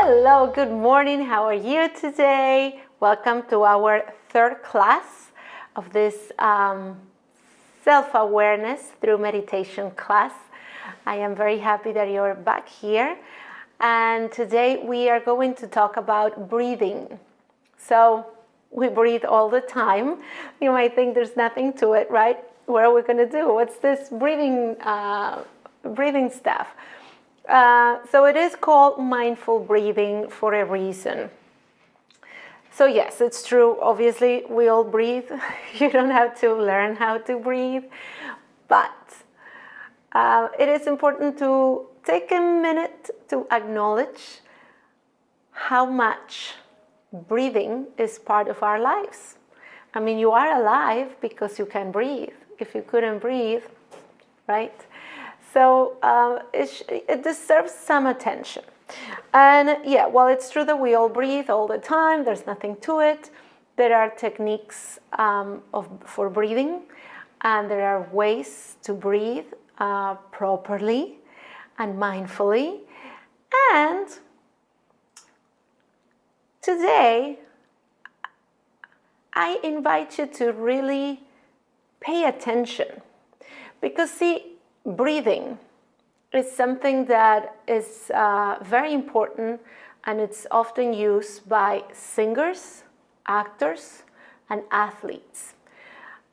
Hello, good morning. How are you today? Welcome to our third class of this self-awareness through meditation class. I am very happy that you're back here. And today we are going to talk about breathing. So we breathe all the time. You might think there's nothing to it, right? What are we going to do? What's this breathing stuff? So it is called mindful breathing for a reason. So yes, it's true. Obviously, we all breathe. You don't have to learn how to breathe. But it is important to take a minute to acknowledge how much breathing is part of our lives. I mean, you are alive because you can breathe. If you couldn't breathe, right? So it deserves some attention. And yeah, well, it's true that we all breathe all the time. There's nothing to it. There are techniques for breathing, and there are ways to breathe properly and mindfully. And today, I invite you to really pay attention. Because see, breathing is something that is very important, and it's often used by singers, actors, and athletes.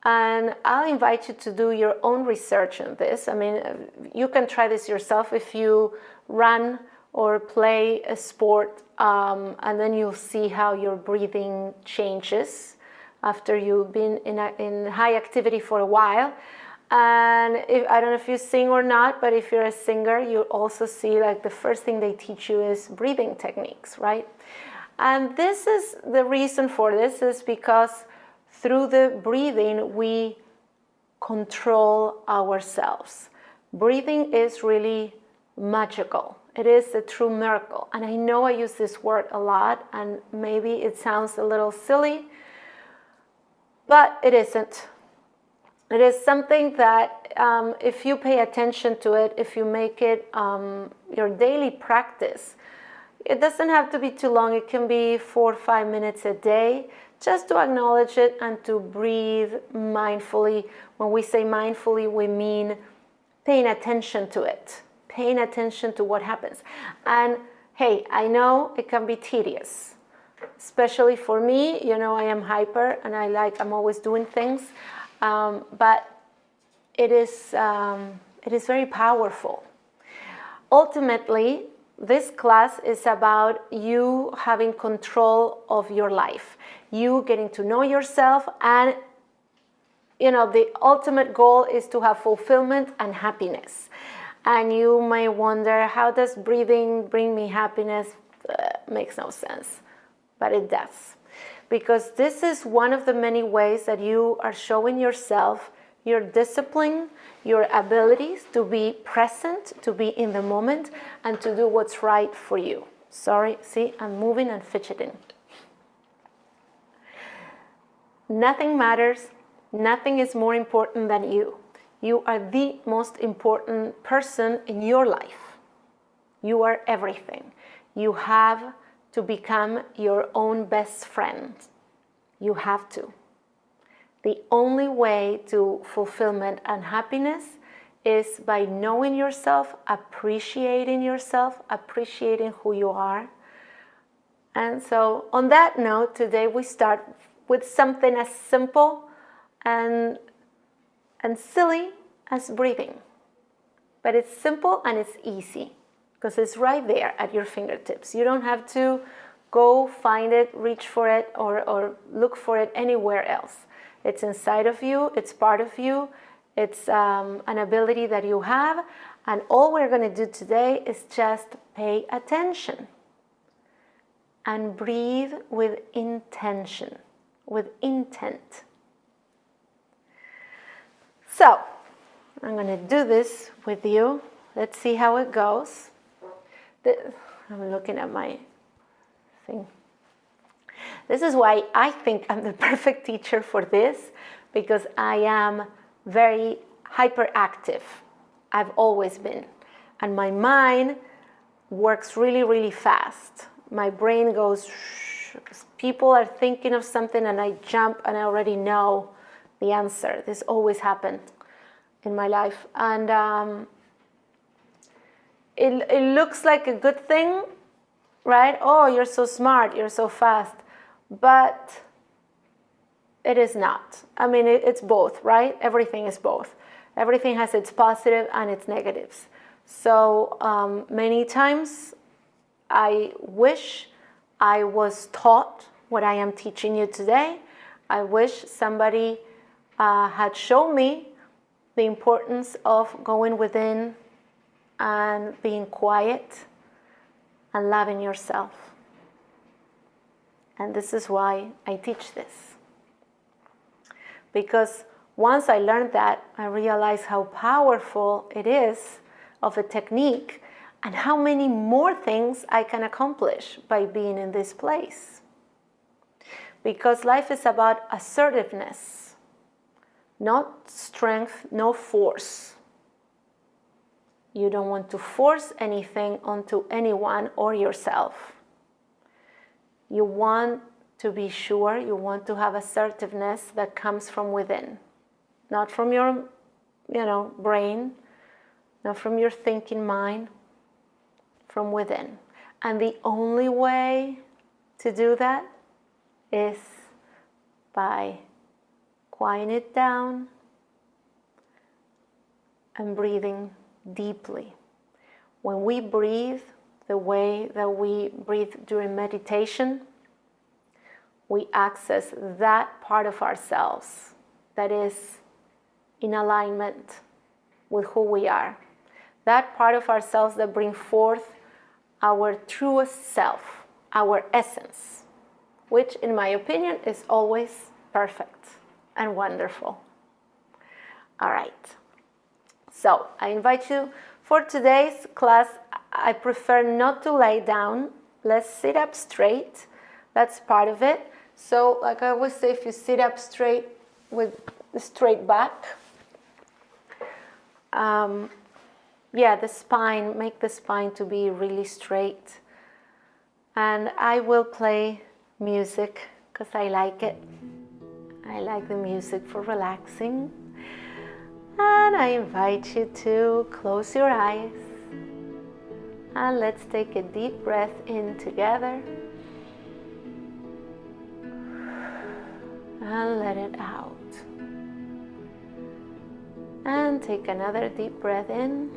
And I'll invite you to do your own research on this. I mean, you can try this yourself if you run or play a sport, and then you'll see how your breathing changes after you've been in high activity for a while. And I don't know if you sing or not, but if you're a singer, you also see like the first thing they teach you is breathing techniques, right? And this is the reason for this is because through the breathing, we control ourselves. Breathing is really magical. It is a true miracle. And I know I use this word a lot, and maybe it sounds a little silly, but it isn't. It is something that if you pay attention to it, if you make it your daily practice, it doesn't have to be too long. It can be 4 or 5 minutes a day, just to acknowledge it and to breathe mindfully. When we say mindfully, we mean paying attention to it, paying attention to what happens. And hey, I know it can be tedious, especially for me. You know, I am hyper and I'm always doing things. But it is very powerful. Ultimately, this class is about you having control of your life, you getting to know yourself, and you know the ultimate goal is to have fulfillment and happiness. And you may wonder, how does breathing bring me happiness? Makes no sense, but it does. Because this is one of the many ways that you are showing yourself your discipline, your abilities to be present, to be in the moment, and to do what's right for you. Sorry, see, I'm moving and fidgeting. Nothing matters. Nothing is more important than you. You are the most important person in your life. You are everything. You have to become your own best friend. You have to. The only way to fulfillment and happiness is by knowing yourself, appreciating who you are. And so on that note, today we start with something as simple and silly as breathing. But it's simple and it's easy, because it's right there at your fingertips. You don't have to go find it, reach for it, or look for it anywhere else. It's inside of you, it's part of you, it's an ability that you have, and all we're going to do today is just pay attention and breathe with intention, with intent. So, I'm going to do this with you. Let's see how it goes. I'm looking at my thing. This is why I think I'm the perfect teacher for this, because I am very hyperactive. I've always been. And my mind works really, really fast. my brain goes, people are thinking of something and I jump and I already know the answer. This always happened in my life. And it looks like a good thing, right? Oh, you're so smart, you're so fast. But it is not. I mean, it's both, right? Everything is both. Everything has its positive and its negatives. So many times I wish I was taught what I am teaching you today. I wish somebody had shown me the importance of going within and being quiet and loving yourself. And this is why I teach this. Because once I learned that, I realized how powerful it is of a technique and how many more things I can accomplish by being in this place. Because life is about assertiveness, not strength, no force. You don't want to force anything onto anyone or yourself. You want to be sure, you want to have assertiveness that comes from within, not from your, brain, not from your thinking mind, from within. And the only way to do that is by quieting it down and breathing deeply. When we breathe the way that we breathe during meditation, we access that part of ourselves that is in alignment with who we are. That part of ourselves that brings forth our truest self, our essence, which in my opinion is always perfect and wonderful. All right. So I invite you for today's class. I prefer not to lay down. Let's sit up straight. That's part of it. So like I always say, if you sit up straight with the straight back, the spine, make the spine to be really straight. And I will play music because I like it. I like the music for relaxing. And I invite you to close your eyes and let's take a deep breath in together and let it out. And take another deep breath in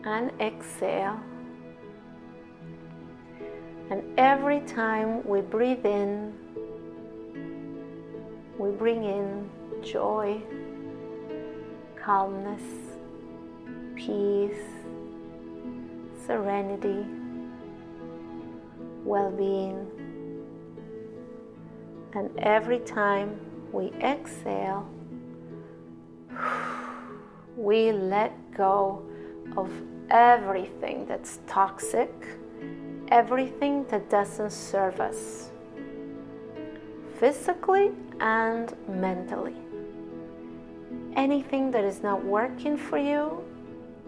and exhale. And every time we breathe in, we bring in joy, calmness, peace, serenity, well-being. And every time we exhale, we let go of everything that's toxic, everything that doesn't serve us, physically and mentally. Anything that is not working for you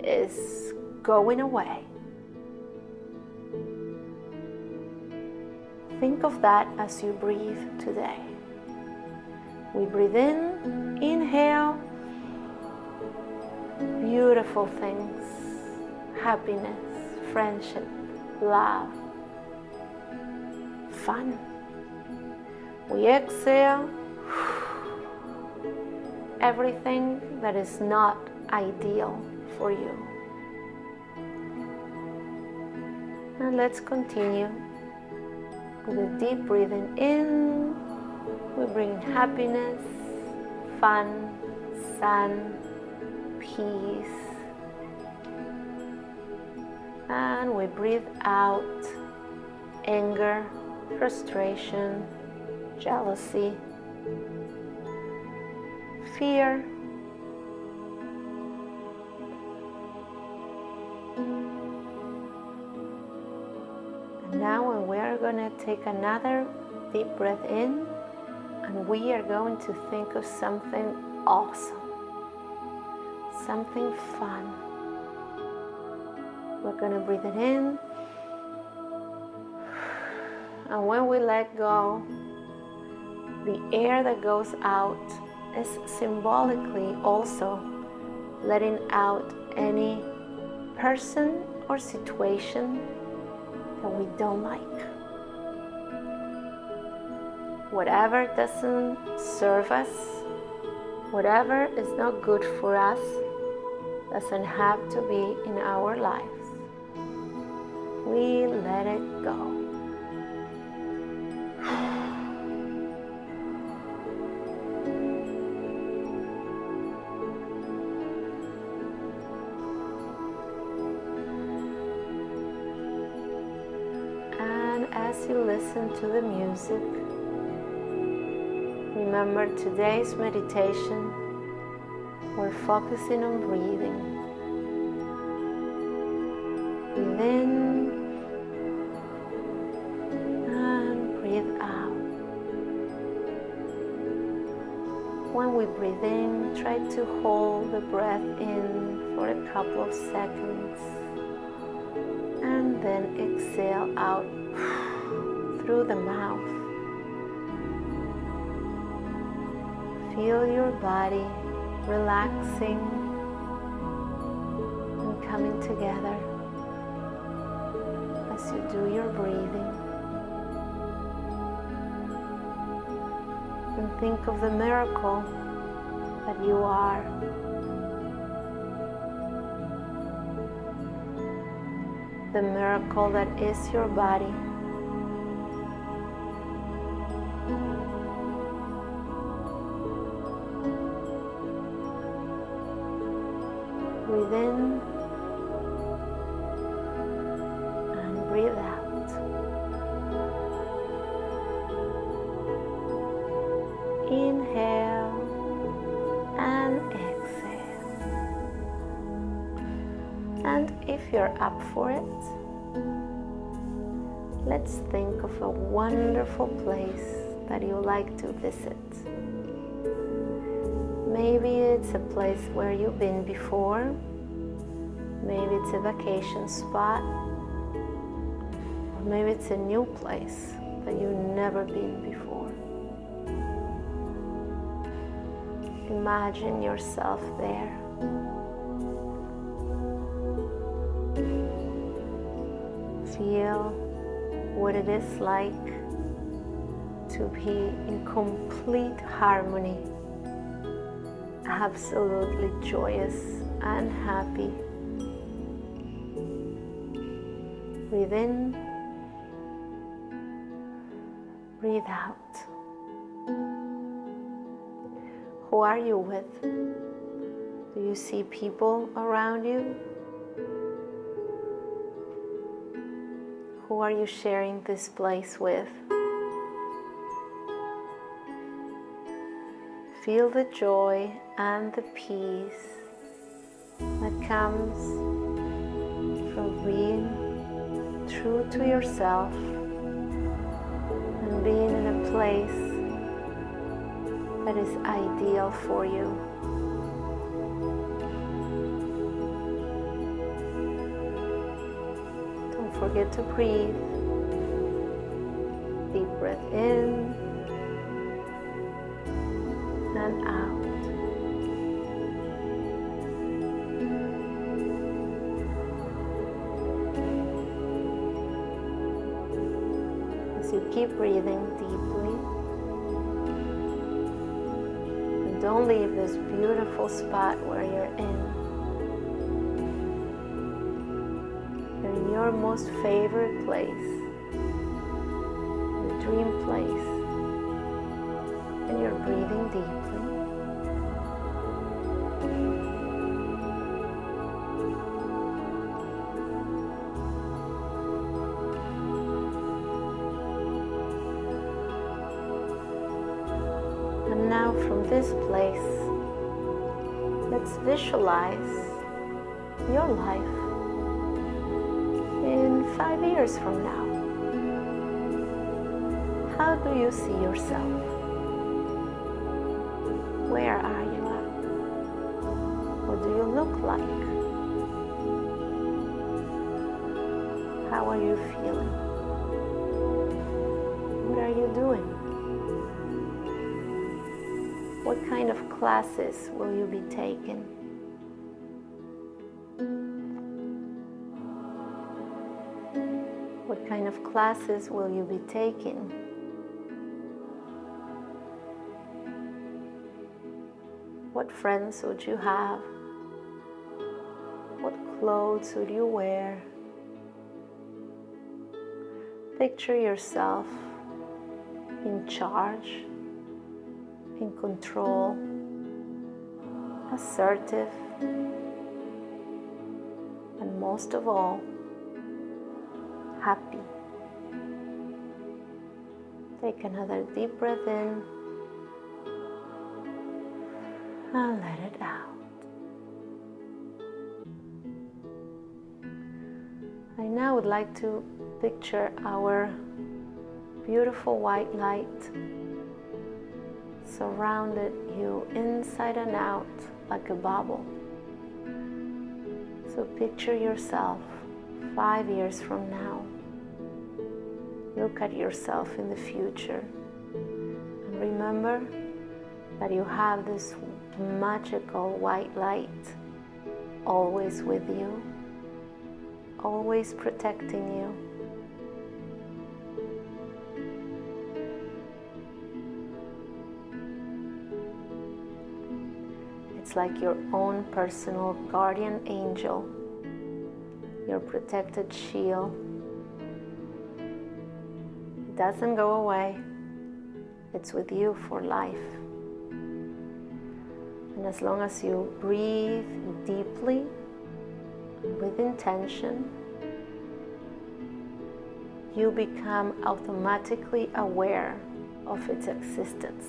is going away. Think of that as you breathe today. We breathe in, inhale, beautiful things, happiness, friendship, love, fun. We exhale everything that is not ideal for you. And let's continue with a deep breathing in. We bring happiness, fun, sun, peace. And we breathe out anger, frustration, jealousy, fear. And now when we are going to take another deep breath in, and we are going to think of something awesome, something fun. We're going to breathe it in. And when we let go, the air that goes out is symbolically also letting out any person or situation that we don't like. Whatever doesn't serve us, whatever is not good for us, doesn't have to be in our lives. We let it go. As you listen to the music, remember today's meditation, we're focusing on breathing. Breathe in and breathe out. When we breathe in, try to hold the breath in for a couple of seconds and then exhale out through the mouth. Feel your body relaxing and coming together as you do your breathing. And think of the miracle that you are. The miracle that is your body. Breathe in and breathe out. Inhale and exhale. And if you're up for it, let's think of a wonderful place that you like to visit. Maybe it's a place where you've been before. Maybe it's a vacation spot. Or maybe it's a new place that you've never been before. Imagine yourself there. Feel what it is like to be in complete harmony, absolutely joyous and happy. Breathe in, breathe out. Who are you with? Do you see people around you? Who are you sharing this place with? Feel the joy and the peace that comes from being true to yourself and being in a place that is ideal for you. Don't forget to breathe. Deep breath in and out. As you keep breathing deeply, and don't leave this beautiful spot where you're in. You're in your most favorite place, your dream place. And you're breathing deeply. And now from this place, let's visualize your life in 5 years from now. How do you see yourself? Where are you at? What do you look like? How are you feeling? What are you doing? What kind of classes will you be taking? What kind of classes will you be taking? What friends would you have? What clothes would you wear? Picture yourself in charge, in control, assertive, and most of all, happy. Take another deep breath in and let it out. I now would like to picture our beautiful white light surrounded you inside and out like a bubble. So picture yourself 5 years from now. Look at yourself in the future and remember that you have this magical white light always with you, always protecting you. It's like your own personal guardian angel, your protected shield. It doesn't go away. It's with you for life. And as long as you breathe deeply with intention, you become automatically aware of its existence.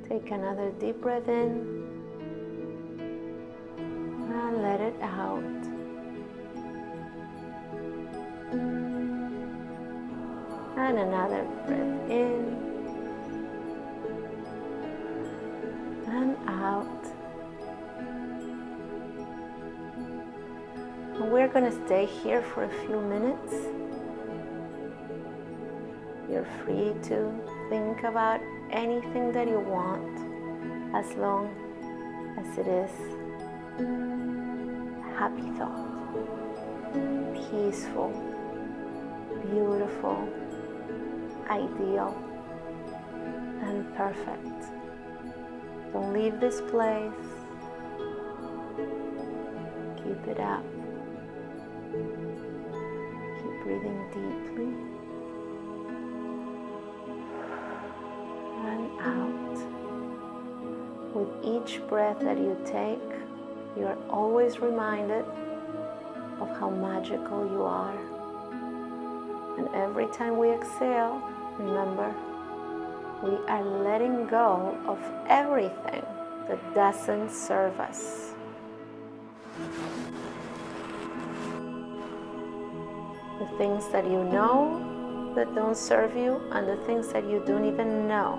Take another deep breath in and let it out. And another breath in and out. And we're going to stay here for a few minutes. You're free to think about anything that you want, as long as it is a happy thought, peaceful, beautiful, ideal, and perfect. Don't leave this place. Keep it up. Keep breathing deeply and out. With each breath that you take, you are always reminded of how magical you are. And every time we exhale, remember, we are letting go of everything that doesn't serve us. The things that you know that don't serve you, and the things that you don't even know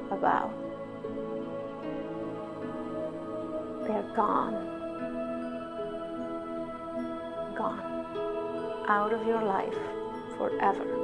about. They're gone. Gone. Out of your life forever.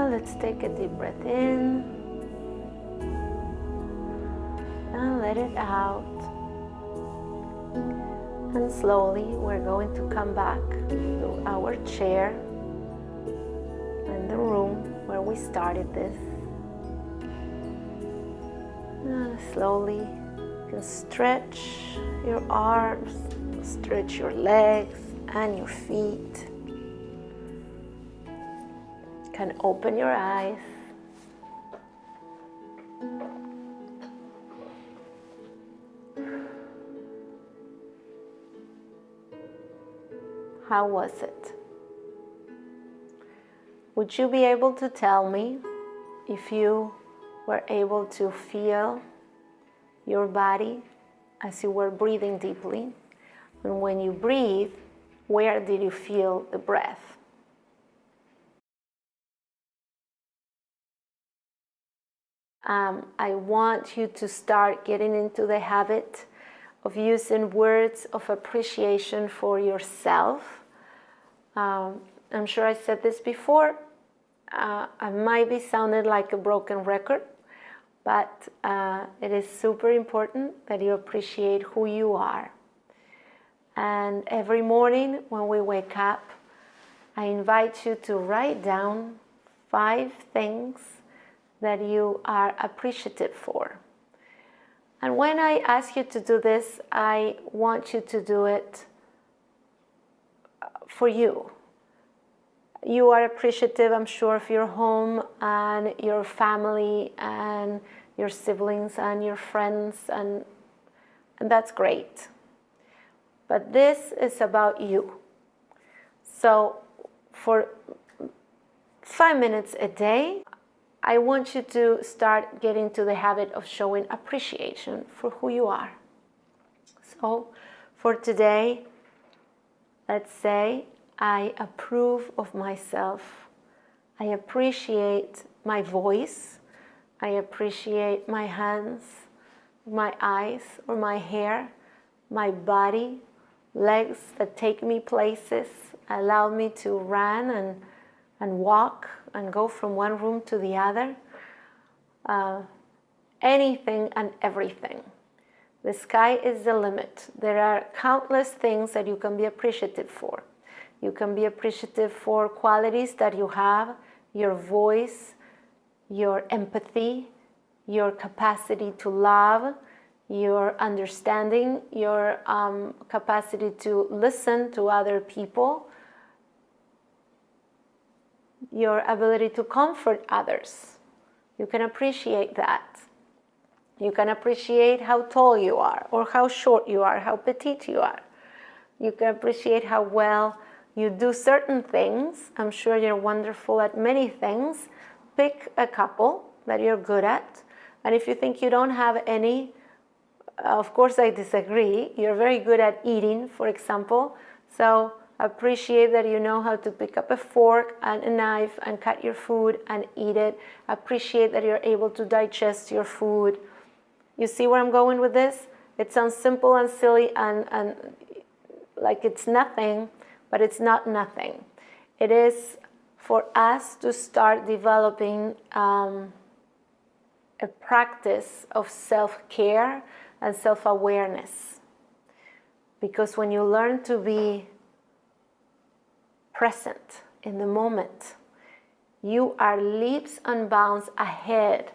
Let's take a deep breath in and let it out. And slowly we're going to come back to our chair in the room where we started this. And slowly you can stretch your arms, stretch your legs and your feet. You can open your eyes. How was it? Would you be able to tell me if you were able to feel your body as you were breathing deeply? And when you breathe, where did you feel the breath? I want you to start getting into the habit of using words of appreciation for yourself. I'm sure I said this before. I might be sounding like a broken record, but it is super important that you appreciate who you are. And every morning when we wake up, I invite you to write down 5 things that you are appreciative for. And when I ask you to do this, I want you to do it for you. You are appreciative, I'm sure, of your home and your family and your siblings and your friends, and that's great. But this is about you. So for 5 minutes a day, I want you to start getting to the habit of showing appreciation for who you are. So for today, let's say, I approve of myself. I appreciate my voice. I appreciate my hands, my eyes, or my hair, my body, legs that take me places, allow me to run and walk and go from one room to the other. Anything and everything. The sky is the limit. There are countless things that you can be appreciative for. You can be appreciative for qualities that you have, your voice, your empathy, your capacity to love, your understanding, your capacity to listen to other people, your ability to comfort others. You can appreciate that. You can appreciate how tall you are, or how short you are, how petite you are. You can appreciate how well you do certain things. I'm sure you're wonderful at many things. Pick a couple that you're good at. And if you think you don't have any, of course I disagree. You're very good at eating, for example. So appreciate that you know how to pick up a fork and a knife and cut your food and eat it. Appreciate that you're able to digest your food. You see where I'm going with this? It sounds simple and silly and like it's nothing, but it's not nothing. It is for us to start developing a practice of self-care and self-awareness. Because when you learn to be present in the moment, you are leaps and bounds ahead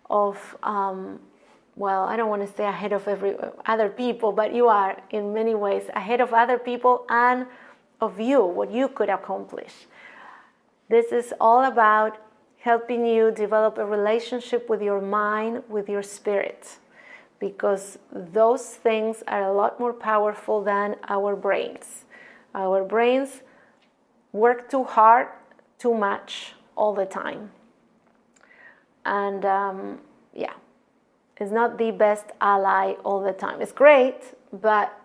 of, well, I don't want to say ahead of other people, but you are in many ways ahead of other people and of you, what you could accomplish. This is all about helping you develop a relationship with your mind, with your spirit, because those things are a lot more powerful than our brains. Our brains work too hard, too much, all the time. And it's not the best ally all the time. It's great, but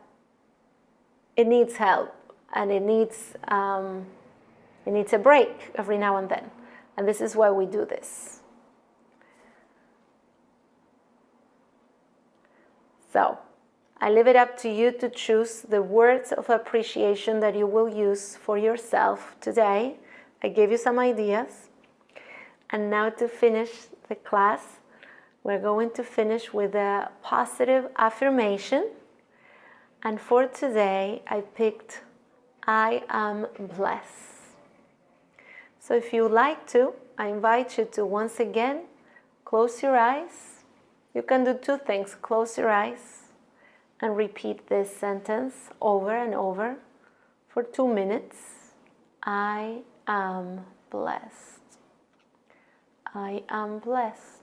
it needs help, and it needs a break every now and then. And this is why we do this. So I leave it up to you to choose the words of appreciation that you will use for yourself today. I gave you some ideas. And now to finish the class, we're going to finish with a positive affirmation. And for today, I picked, I am blessed. So if you would like to, I invite you to once again, close your eyes. You can do two things. Close your eyes and repeat this sentence over and over for 2 minutes. I am blessed. I am blessed.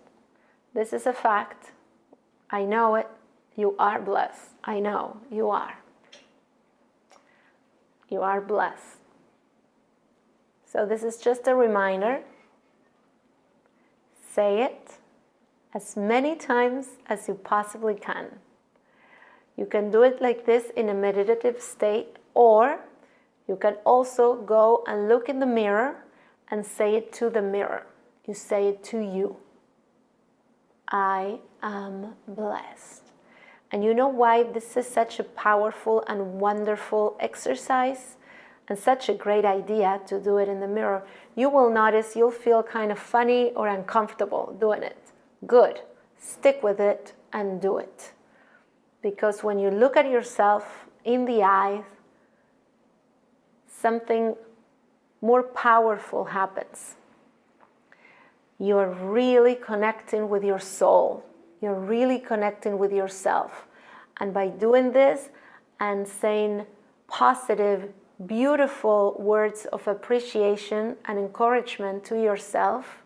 This is a fact. I know it. You are blessed. I know you are. You are blessed. So this is just a reminder. Say it as many times as you possibly can. You can do it like this in a meditative state, or you can also go and look in the mirror and say it to the mirror. You say it to you. I am blessed. And you know why this is such a powerful and wonderful exercise and such a great idea to do it in the mirror? You will notice you'll feel kind of funny or uncomfortable doing it. Good. Stick with it and do it. Because when you look at yourself in the eyes, something more powerful happens. You're really connecting with your soul. You're really connecting with yourself. And by doing this and saying positive, beautiful words of appreciation and encouragement to yourself,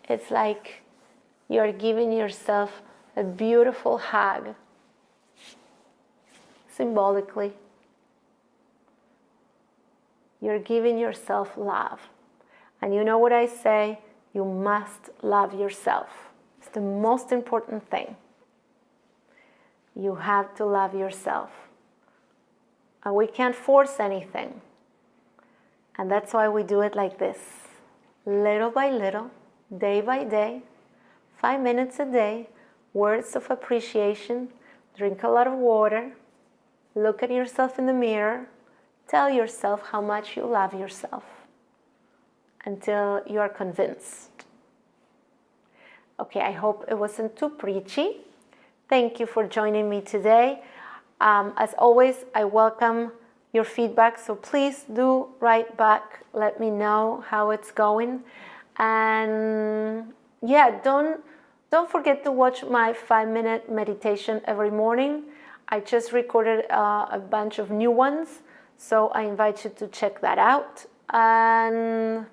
it's like you're giving yourself a beautiful hug, symbolically. You're giving yourself love. And you know what I say? You must love yourself. It's the most important thing. You have to love yourself. And we can't force anything. And that's why we do it like this. Little by little, day by day, 5 minutes a day, words of appreciation, drink a lot of water, look at yourself in the mirror, tell yourself how much you love yourself until you are convinced. Okay, I hope it wasn't too preachy. Thank you for joining me today. As always, I welcome your feedback, so please do write back. Let me know how it's going. And yeah, don't forget to watch my 5-minute meditation every morning. I just recorded a bunch of new ones, so I invite you to check that out. And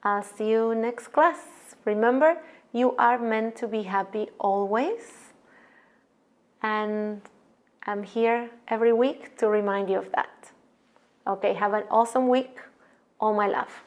I'll see you next class. Remember, you are meant to be happy always. And I'm here every week to remind you of that. Okay, have an awesome week. All my love.